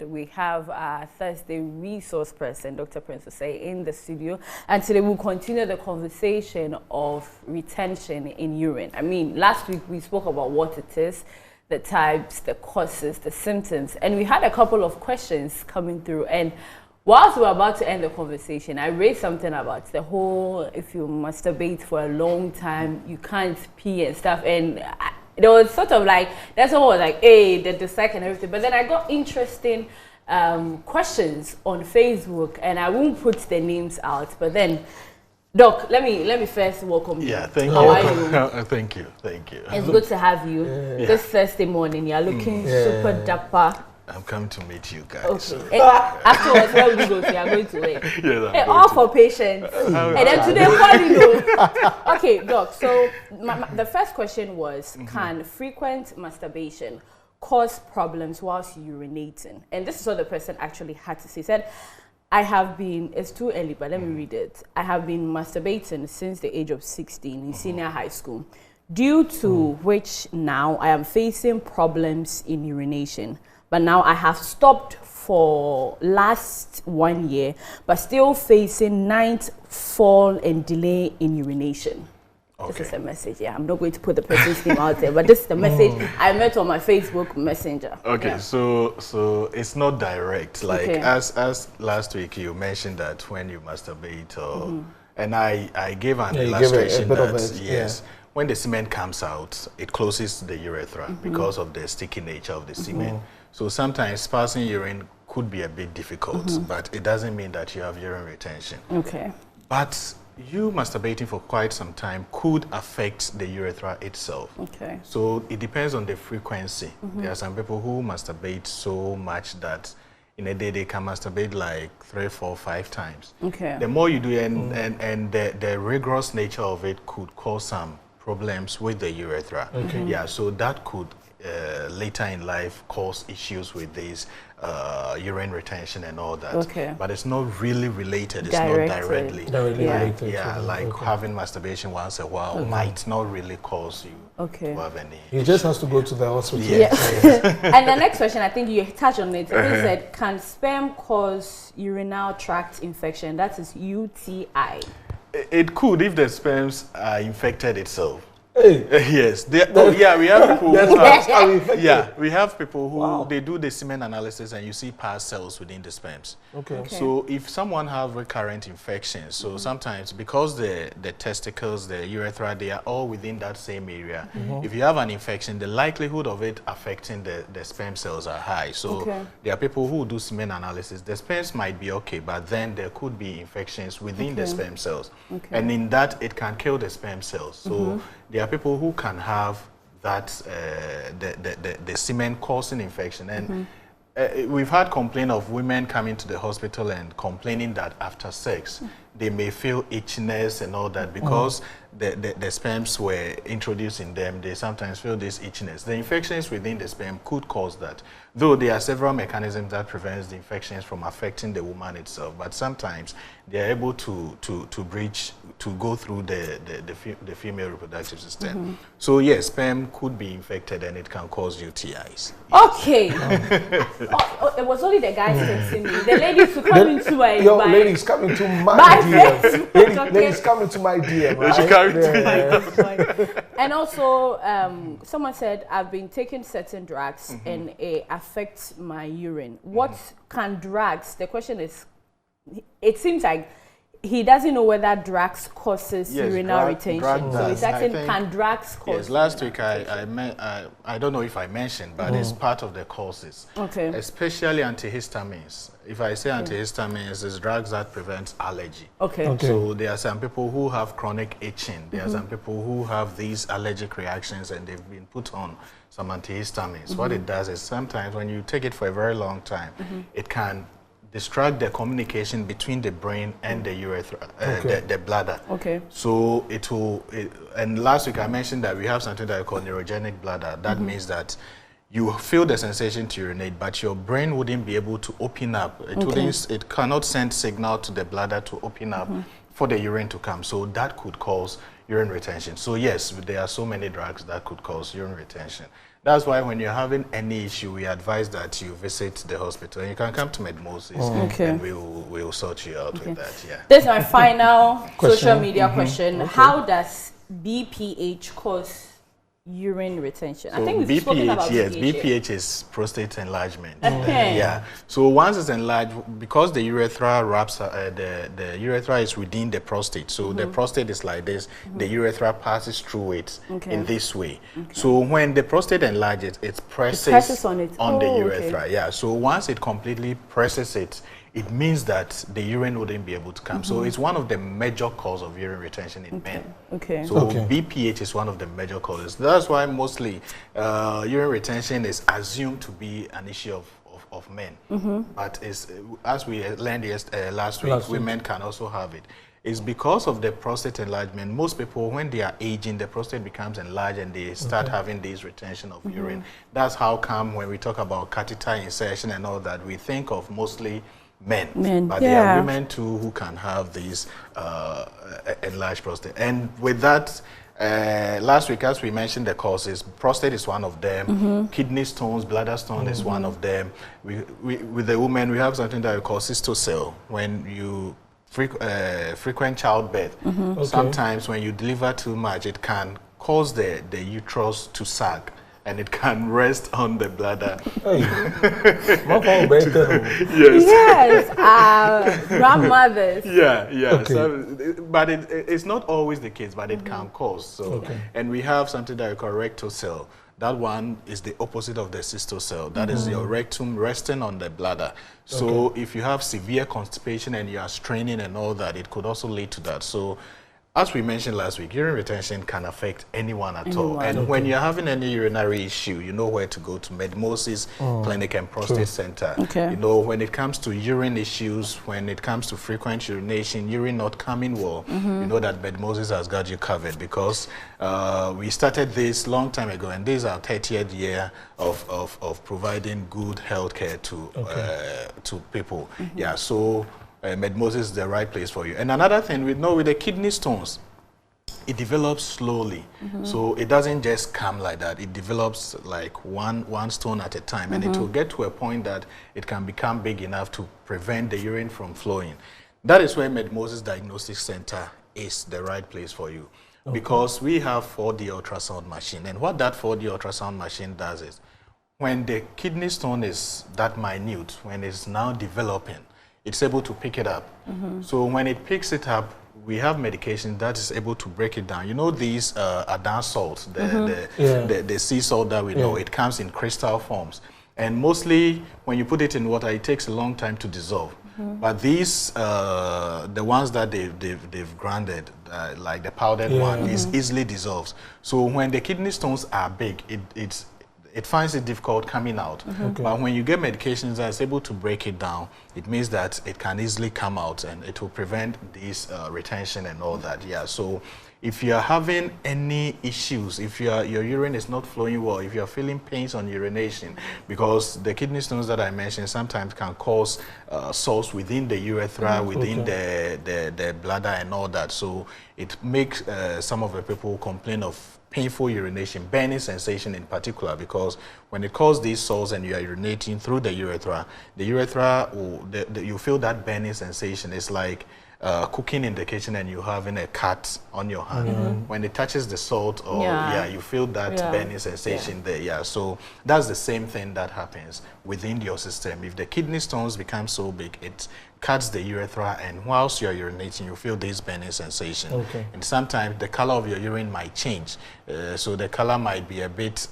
we have our Thursday resource person, Dr. Prince OSEI, in the studio. And today we'll continue the conversation of retention in urine. I mean, last week we spoke about what it is, the types, the causes, the symptoms, and we had a couple of questions coming through. And whilst we were about to end the conversation, I raised something about the whole, if you masturbate for a long time, you can't pee and stuff. And there was sort of like, that's all was like, hey, the psych and everything. But then I got interesting questions on Facebook, and I won't put the names out. But then, Doc, let me first welcome you. Yeah, thank How you. are you? Thank you. It's good to have you. This Thursday morning. You're looking super dapper. I'm coming to meet you guys. Okay. Afterwards, where will you go to? You're going to wait. Yes, Hey, all for patience. And then today, what do you know? Okay, Doc. So the first question was, can frequent masturbation cause problems whilst urinating? And this is what the person actually had to say. He said, I have been, it's too early, but let me read it. I have been masturbating since the age of 16 in senior high school, due to which now I am facing problems in urination. But now I have stopped for last 1 year, but still facing night fall and delay in urination. Okay. This is a message. Yeah, I'm not going to put the person's name out there, but this is the message I met on my Facebook Messenger. Okay, yeah. so it's not direct. Like as last week you mentioned that when you masturbate, or and I gave an illustration that yes. When the semen comes out, it closes the urethra because of the sticky nature of the semen. So sometimes passing urine could be a bit difficult, but it doesn't mean that you have urine retention. Okay. But you masturbating for quite some time could affect the urethra itself. Okay. So it depends on the frequency. There are some people who masturbate so much that in a day they can masturbate like 3, 4, 5 times. Okay. The more you do, and the rigorous nature of it could cause some problems with the urethra. Okay. Yeah, so that could later in life cause issues with this urine retention and all that. Okay. But it's not really related. It's not directly related. Yeah, like having masturbation once a while might not really cause you to have any You just have to go to the hospital. And the next question, I think you touched on it. It said, can sperm cause urinary tract infection? That is UTI. It could if the sperms are infected itself. Hey. Yes. We have people who have, we have people who they do the semen analysis and you see past cells within the sperms. Okay. So if someone have recurrent infections, so sometimes because the testicles, the urethra, they are all within that same area. If you have an infection, the likelihood of it affecting the sperm cells are high. So there are people who do semen analysis. The sperms might be okay, but then there could be infections within the sperm cells. And in that, it can kill the sperm cells. So there are people who can have that the semen causing infection, and we've had complaint of women coming to the hospital and complaining that after sex they may feel itchiness and all that because the sperms were introduced in them. They sometimes feel this itchiness. The infections within the sperm could cause that, though there are several mechanisms that prevents the infections from affecting the woman itself, but sometimes they are able to go through the female reproductive system. So yes, sperm could be infected and it can cause UTIs. Okay. It was only the guys texting me. The ladies who come into my ladies coming to my DM. Ladies coming to my DM. Right? And also, someone said, I've been taking certain drugs and it affects my urine. What can drugs, the question is, it seems like he doesn't know whether drugs causes urinary retention. So he's asking, can drugs cause? Yes, last week I don't know if I mentioned, but it's part of the causes. Okay. Especially antihistamines. If I say antihistamines, it's drugs that prevent allergy. Okay. So there are some people who have chronic itching. There are some people who have these allergic reactions and they've been put on some antihistamines. What it does is sometimes when you take it for a very long time, it can distract the communication between the brain and the urethra, the bladder. Okay. So it will, and last week I mentioned that we have something that we call neurogenic bladder. That means that you feel the sensation to urinate, but your brain wouldn't be able to open up. It cannot send signal to the bladder to open up for the urine to come. So that could cause urine retention. So yes, there are so many drugs that could cause urine retention. That's why when you're having any issue, we advise that you visit the hospital. And you can come to Medmosis and we'll sort you out with that. Yeah. This is my final social media question. How does BPH cause urine retention? So I think we've spoken about yes, BPH is prostate enlargement. Yeah. So once it's enlarged, because the urethra wraps, the urethra is within the prostate. So the prostate is like this. The urethra passes through it in this way. So when the prostate enlarges, it presses on the urethra. Yeah. So once it completely presses it, it means that the urine wouldn't be able to come. So it's one of the major causes of urine retention in men. So BPH is one of the major causes. That's why mostly urine retention is assumed to be an issue of men. But as we learned last week, women can also have it. It's because of the prostate enlargement. Most people, when they are aging, the prostate becomes enlarged and they start having this retention of urine. That's how come when we talk about catheter insertion and all that, we think of mostly men. But there are women too who can have these enlarged prostate. And with that, last week, as we mentioned the causes, prostate is one of them, kidney stones, bladder stone is one of them. With the women, we have something that we call cystocele. When you frequent childbirth, sometimes when you deliver too much, it can cause the uterus to sag. And it can rest on the bladder. Yes, grandmothers. Yeah. So, but it's not always the case, but it can cause. So, and we have something that we call rectocele. That one is the opposite of the cystocele. That is your rectum resting on the bladder. So if you have severe constipation and you are straining and all that, it could also lead to that. So as we mentioned last week, urine retention can affect anyone at all. And when you're having any urinary issue, you know where to go to Medmosis Clinic and Prostate Center. You know, when it comes to urine issues, when it comes to frequent urination, urine not coming well, you know that Medmosis has got you covered, because we started this long time ago, and this is our 30th year of providing good health care to people. Yeah, so Medmosis is the right place for you. And another thing, we know with the kidney stones, it develops slowly. So it doesn't just come like that. It develops like one stone at a time. And it will get to a point that it can become big enough to prevent the urine from flowing. That is where Medmosis Diagnostic Center is the right place for you. Because we have 4D ultrasound machine. And what that 4D ultrasound machine does is, when the kidney stone is that minute, when it's now developing, it's able to pick it up. So when it picks it up, we have medication that is able to break it down. You know these advanced salts, the sea salt that we know, it comes in crystal forms. And mostly when you put it in water, it takes a long time to dissolve. But these, the ones that they've grounded, like the powdered one, is easily dissolves. So when the kidney stones are big, it finds it difficult coming out. But when you get medications that's able to break it down, it means that it can easily come out and it will prevent this retention and all that. Yeah. So if you are having any issues, if your urine is not flowing well, if you're feeling pains on urination, because the kidney stones that I mentioned sometimes can cause sores within the urethra, within the bladder and all that. So it makes some of the people complain of painful urination, burning sensation in particular, because when it causes these sores and you are urinating through the urethra will, you feel that burning sensation. It's like cooking in the kitchen and you're having a cut on your hand. When it touches the salt, or you feel that burning sensation there. Yeah, so that's the same thing that happens within your system. If the kidney stones become so big, it cuts the urethra, and whilst you're urinating, you feel this burning sensation. And sometimes the color of your urine might change. So the color might be a bit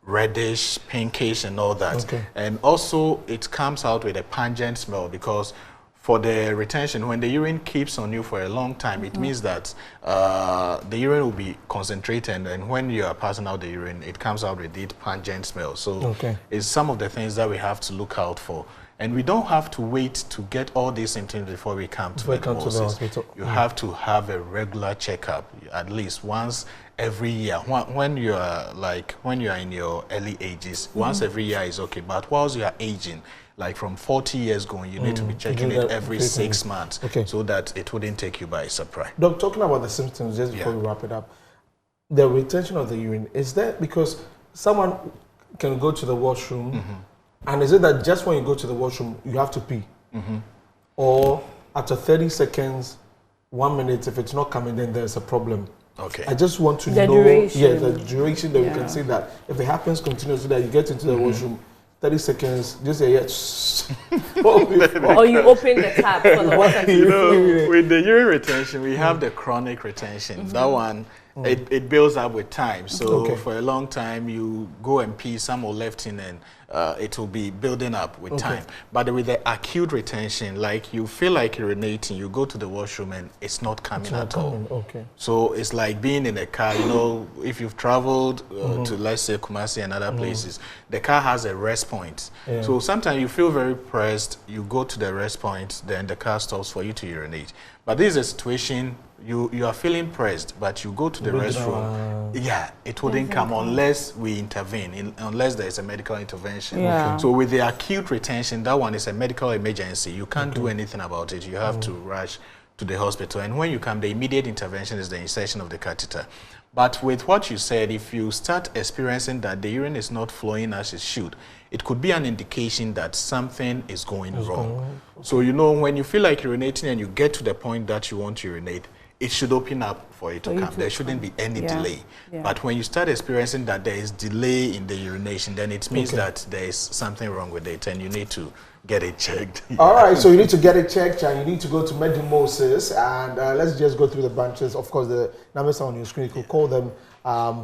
reddish, pinkish, and all that. And also, it comes out with a pungent smell, because for the retention, when the urine keeps on you for a long time, it means that the urine will be concentrated, and when you are passing out the urine, it comes out with this pungent smell. So it's some of the things that we have to look out for. And we don't have to wait to get all these symptoms before we come to the hospital. You have to have a regular checkup, at least once every year. When you are in your early ages, once every year is okay. But whilst you are aging, like from 40 years going, you need to be checking it every 6 months, so that it wouldn't take you by surprise. Doc, talking about the symptoms, just before we wrap it up, the retention of the urine, is that because someone can go to the washroom, and is it that just when you go to the washroom, you have to pee? Or after 30 seconds, 1 minute, if it's not coming, then there's a problem. Okay. I just want to know the duration that we can see that if it happens continuously, that you get into the washroom, 30 seconds, just say yes. Or you open the tap for the water. With the urine retention, we have the chronic retention. That one, it builds up with time. So for a long time, you go and pee, some will left in, and it will be building up with time. But with the acute retention, like you feel like urinating, you go to the washroom and it's not coming at all. So it's like being in a car. You know, if you've traveled to, let's say, Kumasi and other places, the car has a rest point. So sometimes you feel very pressed, you go to the rest point, then the car stops for you to urinate. But this is a situation, you are feeling pressed, but you go to the restroom, it wouldn't come unless we intervene, unless there is a medical intervention. So with the acute retention, that one is a medical emergency. You can't do anything about it. You have to rush to the hospital. And when you come, the immediate intervention is the insertion of the catheter. But with what you said, if you start experiencing that the urine is not flowing as it should, it could be an indication that something is going wrong. So, you know, when you feel like urinating and you get to the point that you want to urinate, it should open up for it to come. There shouldn't be any delay. But when you start experiencing that there is delay in the urination, then it means that there is something wrong with it and you need to get it checked. All right, so you need to get it checked and you need to go to MEDI and let's just go through the branches. Of course, the numbers are on your screen. You could call them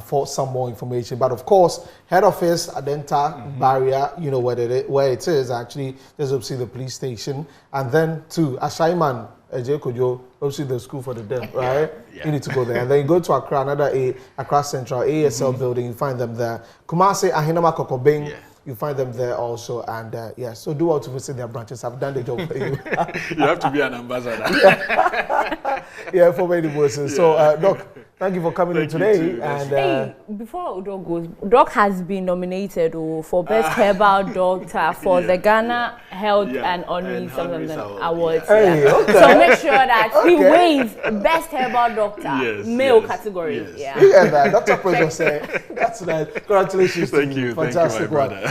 for some more information. But of course, head office, Adenta, Barrier, you know where it is actually, just obviously the police station. And then to Ashaiman, obviously the school for the deaf, right? You need to go there. And then you go to Accra, another Accra Central, ASL building, you find them there. Kumasi, Ahinama Kokobeng, you find them there also. And so do well to visit their branches. I've done the job for you. You have to be an ambassador. For many voices. So, Doc, thank you for coming in today. And before Doc goes, Doc has been nominated for Best Herbal Doctor for the Ghana Health and Honoring Awards. So make sure that he wins Best Herbal Doctor, male category. You hear that? Dr. President said, that's nice. Congratulations. Thank you. Fantastic Thank you, my brother.